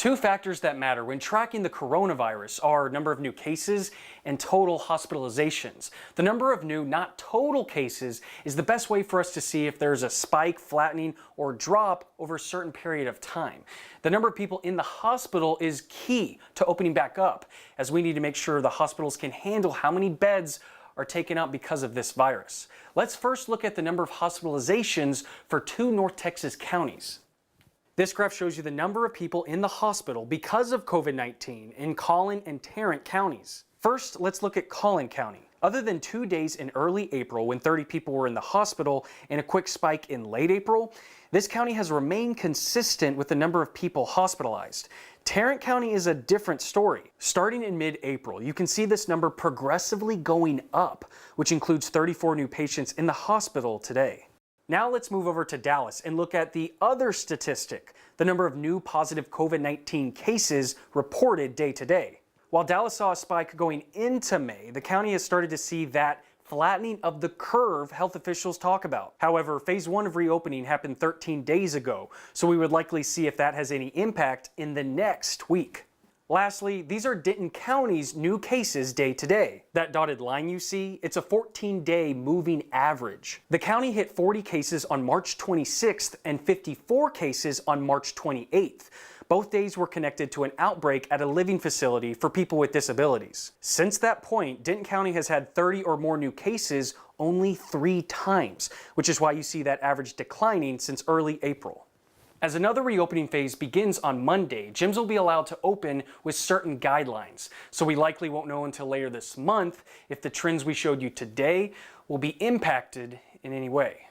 Two factors that matter when tracking the coronavirus are number of new cases and total hospitalizations. The number of new, not total cases, is the best way for us to see if there's a spike, flattening, or drop over a certain period of time. The number of people in the hospital is key to opening back up, as we need to make sure the hospitals can handle how many beds are taken up because of this virus. Let's first look at the number of hospitalizations for two North Texas counties. This graph shows you the number of people in the hospital because of COVID-19 in Collin and Tarrant counties. First, let's look at Collin County. Other than 2 days in early April when 30 people were in the hospital and a quick spike in late April, this county has remained consistent with the number of people hospitalized. Tarrant County is a different story. Starting in mid-April, you can see this number progressively going up, which includes 34 new patients in the hospital today. Now let's move over to Dallas and look at the other statistic, the number of new positive COVID-19 cases reported day to day. While Dallas saw a spike going into May, the county has started to see that flattening of the curve health officials talk about. However, phase 1 of reopening happened 13 days ago, so we would likely see if that has any impact in the next week. Lastly, these are Denton County's new cases day to day. That dotted line you see, it's a 14-day moving average. The county hit 40 cases on March 26th and 54 cases on March 28th. Both days were connected to an outbreak at a living facility for people with disabilities. Since that point, Denton County has had 30 or more new cases only 3 times, which is why you see that average declining since early April. As another reopening phase begins on Monday, gyms will be allowed to open with certain guidelines. So we likely won't know until later this month if the trends we showed you today will be impacted in any way.